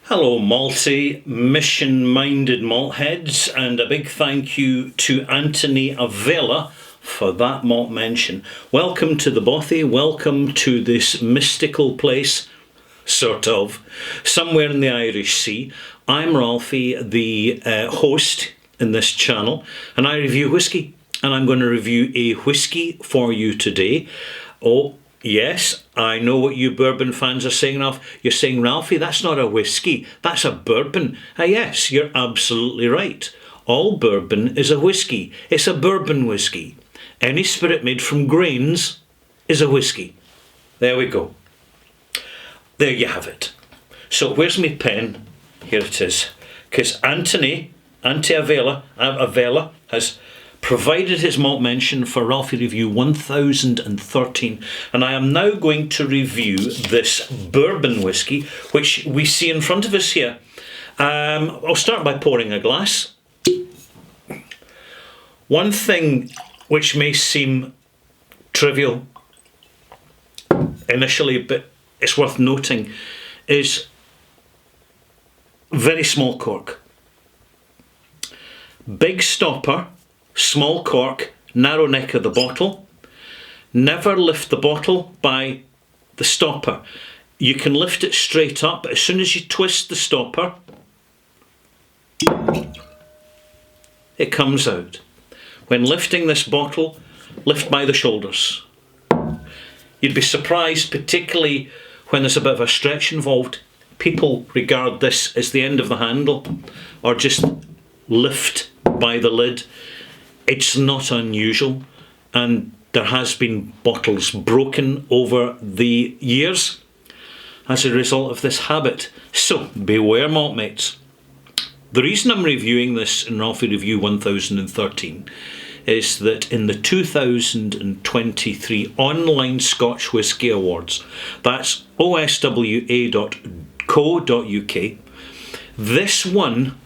Hello, multi-mission-minded malt heads, and a big thank you to Anthony Avella for that malt mention. Welcome to the Bothy, welcome to this mystical place, sort of, somewhere in the Irish Sea. I'm Ralphie, the host in this channel, and I review whisky, and I'm going to review a whisky for you today. Oh, yes, I know what you bourbon fans are saying, Ralph. You're saying, Ralphie, that's not a whiskey, that's a bourbon. Yes, you're absolutely right. All bourbon is a whiskey. It's a bourbon whiskey. Any spirit made from grains is a whiskey. There we go. There you have it. So where's my pen? Here it is. Because Anthony Avella has provided his malt mention for Ralphie Review 1013, and I am now going to review this bourbon whiskey, which we see in front of us here. I'll start by pouring a glass. One thing which may seem trivial initially, but it's worth noting, is very small cork. Big stopper, small cork, narrow neck of the bottle. Never lift the bottle by the stopper. You can lift it straight up. As soon as you twist the stopper, it comes out. When lifting this bottle, lift by the shoulders. You'd be surprised, particularly when there's a bit of a stretch involved. People regard this as the end of the handle, or just lift by the lid. It's not unusual, and there has been bottles broken over the years as a result of this habit. So beware, malt mates. The reason I'm reviewing this in Ralphie Review 1013 is that in the 2023 Online Scotch Whisky Awards, that's oswa.co.uk, this won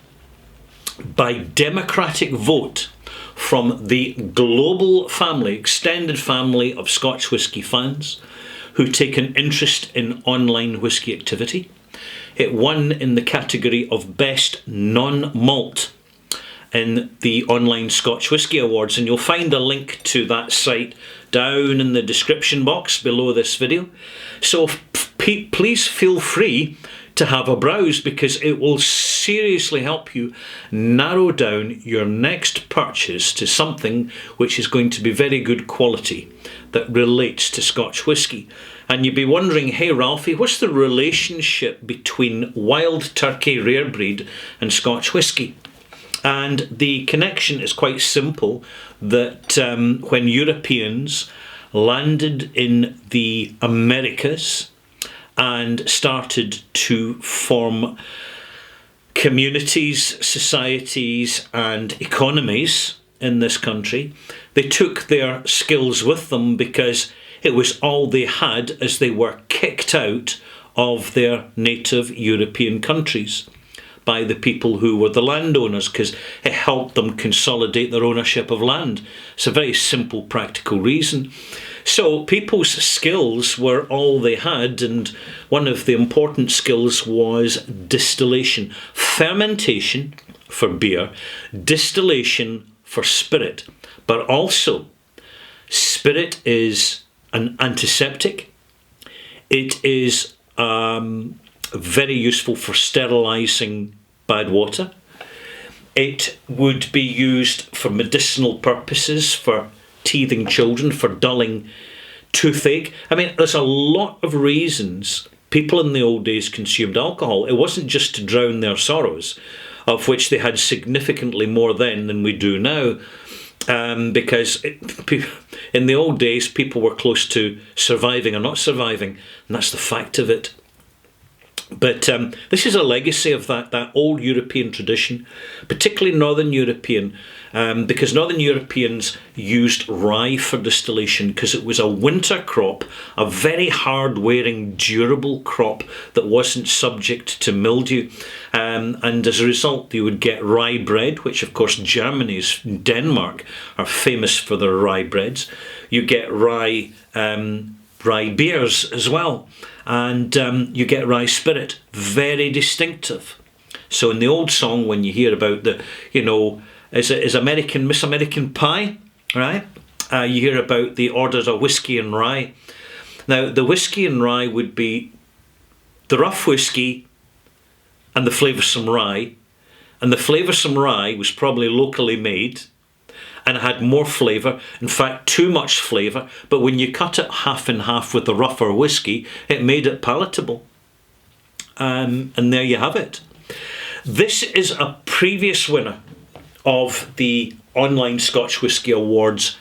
by democratic vote from the global family, extended family of Scotch whisky fans who take an interest in online whisky activity. It won in the category of Best Non-Malt in the Online Scotch Whisky Awards, and you'll find a link to that site down in the description box below this video. So please feel free to have a browse, because it will seriously help you narrow down your next purchase to something which is going to be very good quality that relates to Scotch whisky. And you'd be wondering, hey Ralphie, what's the relationship between Wild Turkey Rare Breed and Scotch whisky? And the connection is quite simple, that when Europeans landed in the Americas and started to form communities, societies and economies in this country, they took their skills with them, because it was all they had as they were kicked out of their native European countries by the people who were the landowners, because it helped them consolidate their ownership of land. It's a very simple, practical reason. So people's skills were all they had, and one of the important skills was distillation. Fermentation for beer, distillation for spirit. But also, spirit is an antiseptic. It is very useful for sterilising bad water. It would be used for medicinal purposes, for teething children, for dulling toothache. I mean, there's a lot of reasons people in the old days consumed alcohol. It wasn't just to drown their sorrows, of which they had significantly more then than we do now, because in the old days people were close to surviving or not surviving, and that's the fact of it. But this is a legacy of that old European tradition, particularly Northern European, because Northern Europeans used rye for distillation, because it was a winter crop, a very hard-wearing, durable crop that wasn't subject to mildew. And as a result, you would get rye bread, which of course Germany's Denmark are famous for their rye breads. You get rye rye beers as well. And you get rye spirit, very distinctive. So in the old song, when you hear about the, is American Miss American Pie, right? You hear about the orders of whiskey and rye. Now, the whiskey and rye would be the rough whiskey and the flavoursome rye. And the flavoursome rye was probably locally made and it had more flavour, in fact too much flavour, but when you cut it half and half with the rougher whiskey, it made it palatable. And there you have it. This is a previous winner of the Online Scotch Whisky Awards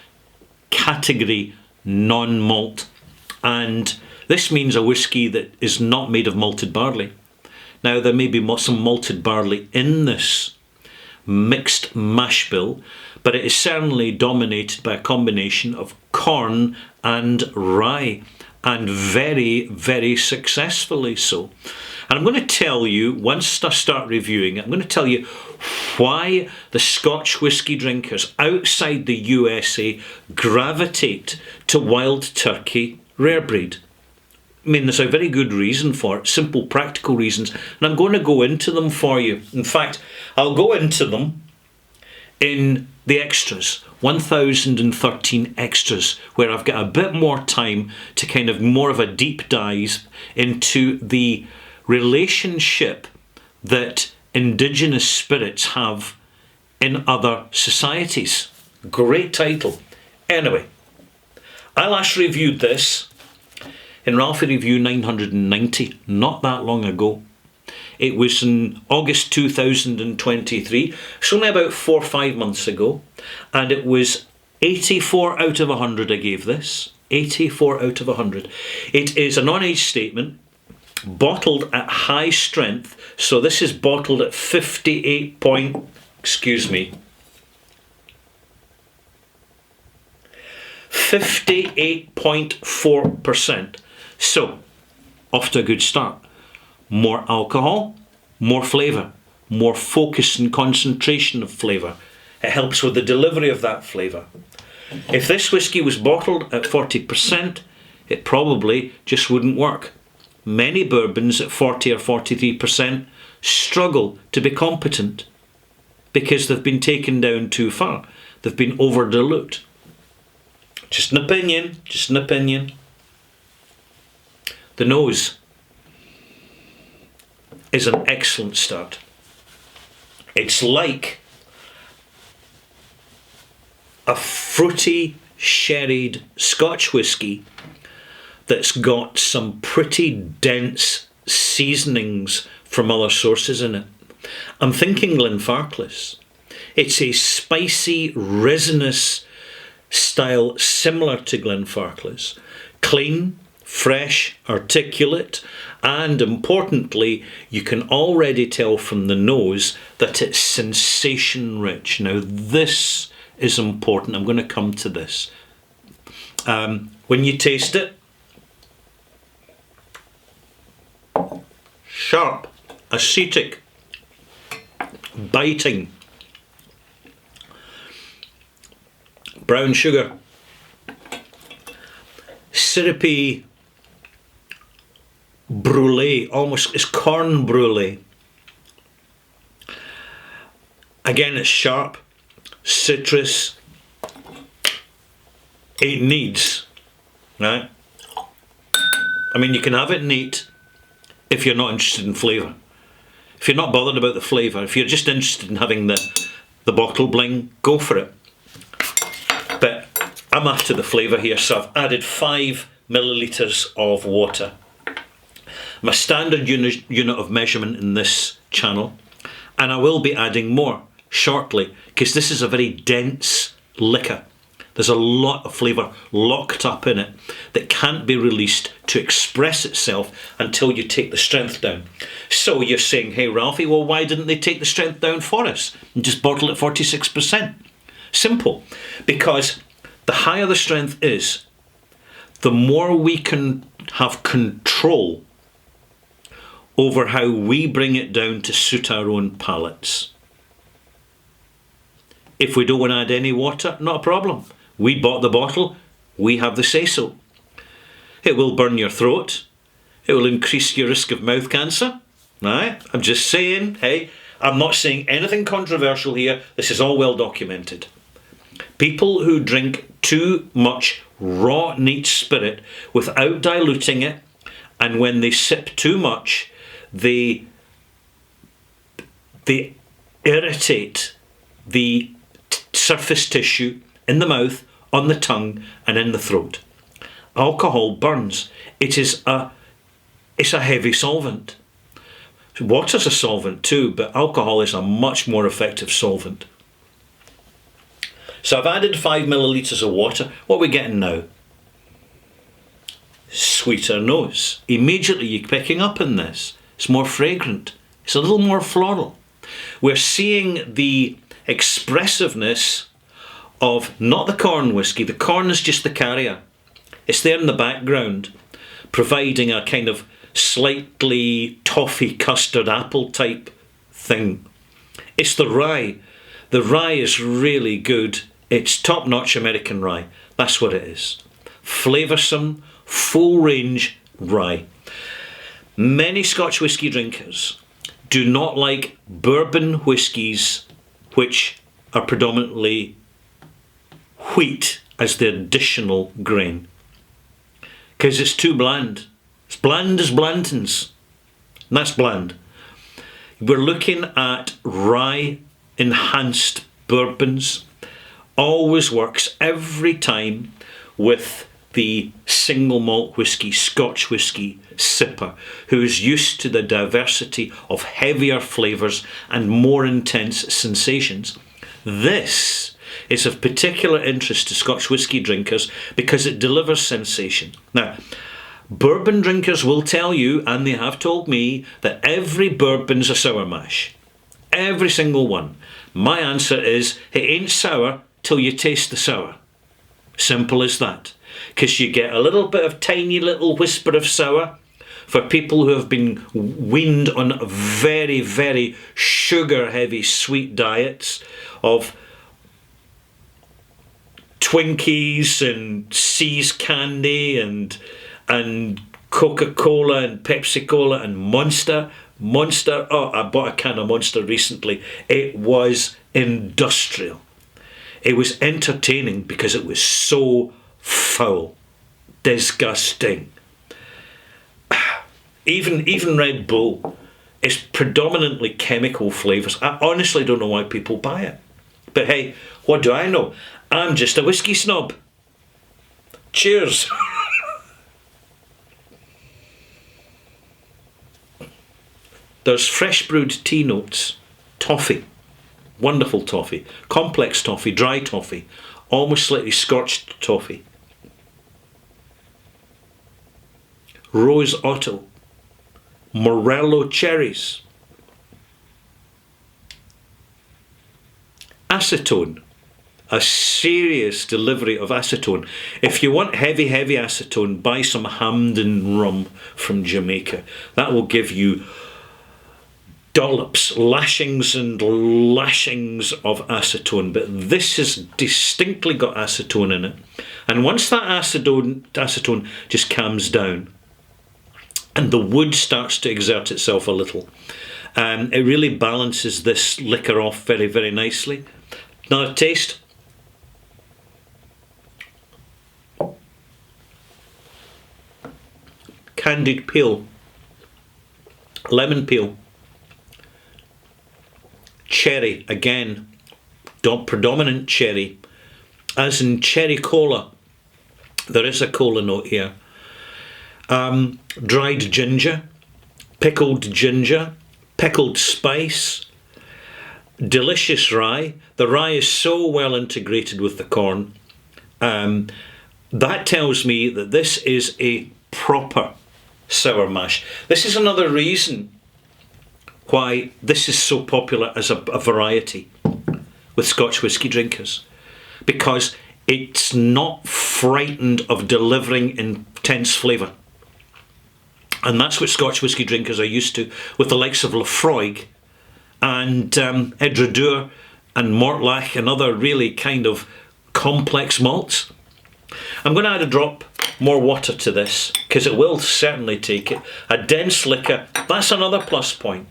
category non-malt, and this means a whisky that is not made of malted barley. Now, there may be some malted barley in this mixed mash bill, but it is certainly dominated by a combination of corn and rye, and very, very successfully so. And I'm going to tell you, once I start reviewing it, I'm going to tell you why the Scotch whisky drinkers outside the USA gravitate to Wild Turkey Rare Breed. I mean, there's a very good reason for it, simple practical reasons, and I'm going to go into them for you. In fact, I'll go into them in the extras, 1013 extras, where I've got a bit more time to kind of more of a deep dive into the relationship that indigenous spirits have in other societies. Great title. Anyway, I last reviewed this in Ralphie Review 990, not that long ago. It was in August 2023, it's only about 4 or 5 months ago, and it was 84 out of 100 I gave this. 84 out of 100. It is a non-age statement, bottled at high strength, so this is bottled at 58.4%. So, off to a good start. More alcohol, more flavour, more focus and concentration of flavour. It helps with the delivery of that flavour. If this whisky was bottled at 40%, it probably just wouldn't work. Many bourbons at 40 or 43% struggle to be competent because they've been taken down too far. They've been over-dilute. Just an opinion, just an opinion. The nose is an excellent start. It's like a fruity, sherried Scotch whisky that's got some pretty dense seasonings from other sources in it. I'm thinking Glenfarclas. It's a spicy, resinous style similar to Glenfarclas. Clean, fresh, articulate, and importantly, you can already tell from the nose that it's sensation rich. Now, this is important. I'm going to come to this. When you taste it, sharp, acetic, biting, brown sugar, syrupy brulee, almost it's corn brulee. Again, it's sharp, citrus. It needs, right? I mean, you can have it neat if you're not interested in flavour. If you're not bothered about the flavour, if you're just interested in having the bottle bling, go for it. But I'm after the flavour here, so I've added 5 millilitres of water. My standard unit of measurement in this channel, and I will be adding more shortly because this is a very dense liquor. There's a lot of flavour locked up in it that can't be released to express itself until you take the strength down. So you're saying, hey Ralphie, well, why didn't they take the strength down for us and just bottle it 46%? Simple. Because the higher the strength is, the more we can have control over how we bring it down to suit our own palates. If we don't want to add any water, not a problem. We bought the bottle, we have the say-so. It will burn your throat. It will increase your risk of mouth cancer. Right? I'm just saying, hey, I'm not saying anything controversial here. This is all well documented. People who drink too much raw neat spirit without diluting it, and when they sip too much, they irritate the surface tissue in the mouth, on the tongue, and in the throat. Alcohol burns. It's a heavy solvent. Water's a solvent too, but alcohol is a much more effective solvent. So I've added 5 millilitres of water. What are we getting now? Sweeter nose. Immediately you're picking up on this. It's more fragrant. It's a little more floral. We're seeing the expressiveness of not the corn whisky. The corn is just the carrier. It's there in the background, providing a kind of slightly toffee custard apple type thing. It's the rye. The rye is really good. It's top-notch American rye. That's what it is. Flavoursome, full-range rye. Many Scotch whisky drinkers do not like bourbon whiskies which are predominantly wheat as the additional grain, because it's too bland. It's bland as Blanton's, and that's bland. We're looking at rye enhanced bourbons. Always works every time with the single malt whisky, Scotch whisky sipper, who is used to the diversity of heavier flavours and more intense sensations. This is of particular interest to Scotch whisky drinkers because it delivers sensation. Now, bourbon drinkers will tell you, and they have told me, that every bourbon's a sour mash. Every single one. My answer is, it ain't sour till you taste the sour. Simple as that. Because you get a little bit of tiny little whisper of sour for people who have been weaned on very, very sugar-heavy sweet diets of Twinkies and See's candy and Coca-Cola and Pepsi-Cola and Monster. Oh, I bought a can of Monster recently. It was industrial. It was entertaining because it was so foul. Disgusting. Even Red Bull is predominantly chemical flavours. I honestly don't know why people buy it. But hey, what do I know? I'm just a whiskey snob. Cheers. There's fresh brewed tea notes, toffee, wonderful toffee, complex toffee, dry toffee, almost slightly scorched toffee, rose otto, morello cherries, acetone, a serious delivery of acetone. If you want heavy acetone, buy some Hamden rum from Jamaica. That will give you dollops, lashings and lashings of acetone, but this has distinctly got acetone in it. And once that acetone just calms down and the wood starts to exert itself a little, it really balances this liquor off very, very nicely. Another taste. Candied peel, lemon peel, cherry, again, predominant cherry, as in cherry cola. There is a cola note here. Dried ginger, pickled spice, delicious rye. The rye is so well integrated with the corn. That tells me that this is a proper sour mash. This is another reason why this is so popular as a variety with Scotch whisky drinkers, because it's not frightened of delivering intense flavour. And that's what Scotch whisky drinkers are used to with the likes of Laphroaig and Edradour and Mortlach and other really kind of complex malts. I'm going to add a drop more water to this, because it will certainly take it. A dense liquor, that's another plus point.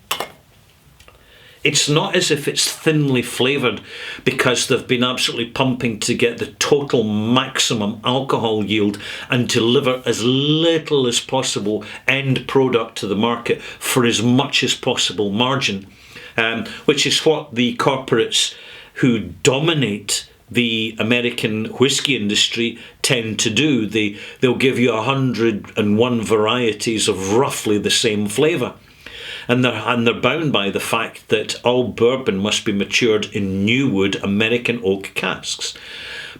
It's not as if it's thinly flavoured because they've been absolutely pumping to get the total maximum alcohol yield and deliver as little as possible end product to the market for as much as possible margin, which is what the corporates who dominate the American whiskey industry tend to do. They'll give you 101 varieties of roughly the same flavour. And they're bound by the fact that all bourbon must be matured in new wood American oak casks.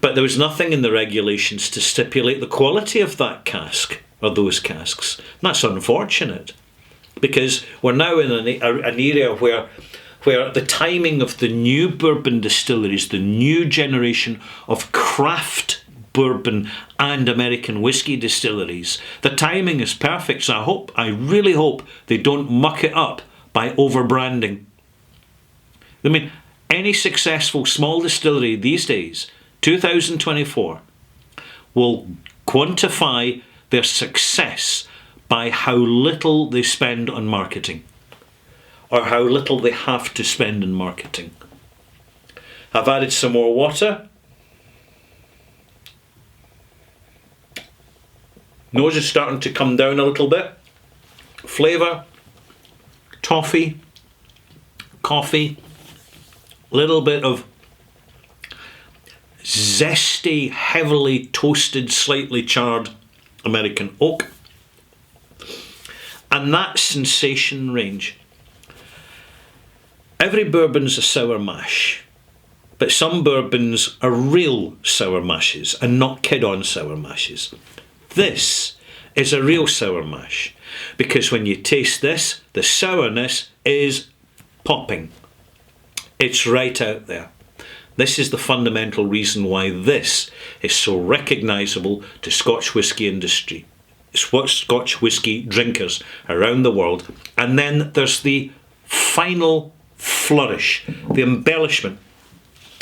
But there was nothing in the regulations to stipulate the quality of that cask, or those casks. And that's unfortunate, because we're now in an area where the timing of the new bourbon distilleries, the new generation of craft bourbon and American whiskey distilleries, the timing is perfect. So I really hope they don't muck it up by over-branding. I mean, any successful small distillery these days, 2024, will quantify their success by how little they spend on marketing, or how little they have to spend on marketing. I've added some more water. Nose is starting to come down a little bit. Flavour, toffee, coffee, little bit of zesty, heavily toasted, slightly charred American oak. And that sensation range. Every bourbon's a sour mash, but some bourbons are real sour mashes and not kid-on sour mashes. This is a real sour mash, because when you taste this, the sourness is popping. It's right out there. This is the fundamental reason why this is so recognisable to Scotch whisky industry. It's what Scotch whisky drinkers around the world. And then there's the final flourish, the embellishment.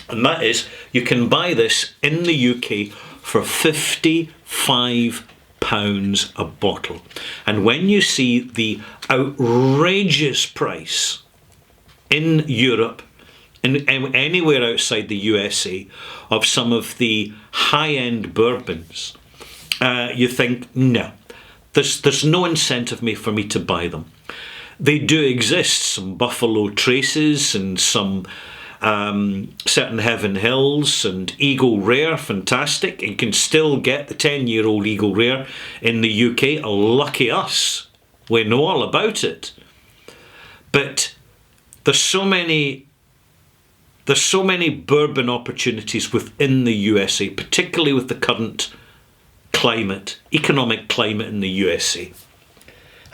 And that is, you can buy this in the UK for £55 a bottle. And when you see the outrageous price in Europe, in anywhere outside the USA, of some of the high-end bourbons, you think, no, there's no incentive for me to buy them. They do exist, some Buffalo Traces and some certain Heaven Hills and Eagle Rare, fantastic. You can still get the 10-year-old Eagle Rare in the UK. Lucky us, we know all about it. But there's so many bourbon opportunities within the USA, particularly with the current climate, economic climate in the USA,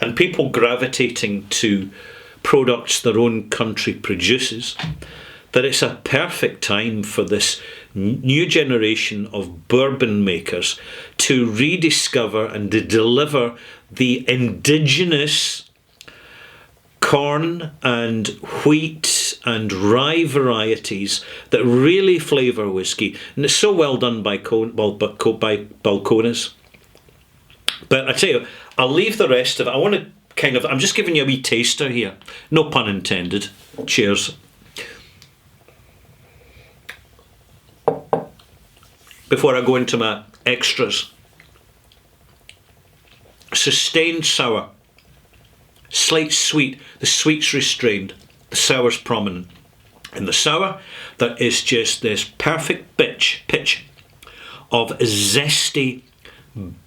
and people gravitating to products their own country produces, that it's a perfect time for this new generation of bourbon makers to rediscover and to deliver the indigenous corn and wheat and rye varieties that really flavour whisky. And it's so well done by Balcones. But I tell you, I'll leave the rest of it. I'm just giving you a wee taster here. No pun intended. Cheers. Before I go into my extras. Sustained sour. Slight sweet. The sweet's restrained. The sour's prominent. In the sour, there is just this perfect pitch of zesty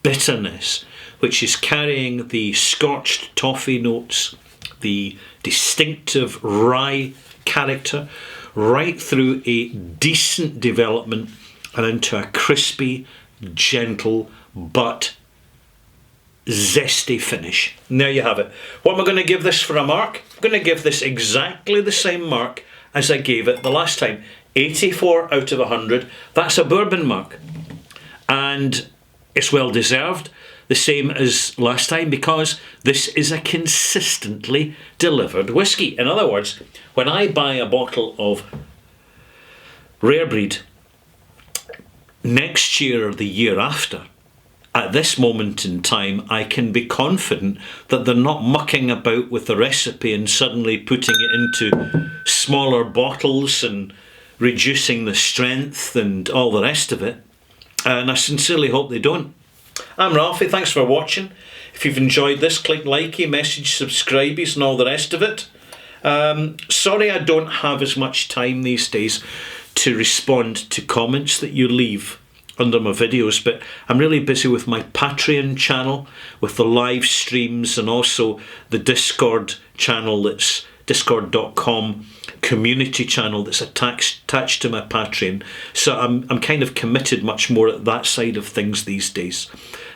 bitterness, which is carrying the scorched toffee notes, the distinctive rye character, right through a decent development and into a crispy, gentle, but zesty finish. And there you have it. What am I going to give this for a mark? I'm going to give this exactly the same mark as I gave it the last time. 84 out of 100. That's a bourbon mark. And it's well deserved. The same as last time, because this is a consistently delivered whisky. In other words, when I buy a bottle of Rare Breed next year or the year after, at this moment in time, I can be confident that they're not mucking about with the recipe and suddenly putting it into smaller bottles and reducing the strength and all the rest of it. And I sincerely hope they don't. I'm Ralphie, thanks for watching. If you've enjoyed this, click likey, message, subscribies and all the rest of it. Sorry I don't have as much time these days to respond to comments that you leave under my videos, but I'm really busy with my Patreon channel, with the live streams, and also the Discord channel, that's discord.com community channel that's attached to my Patreon. So I'm kind of committed much more at that side of things these days,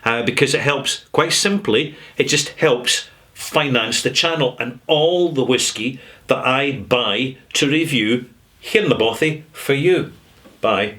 because it helps, quite simply, it just helps finance the channel and all the whiskey that I buy to review here in the bothy for you. Bye.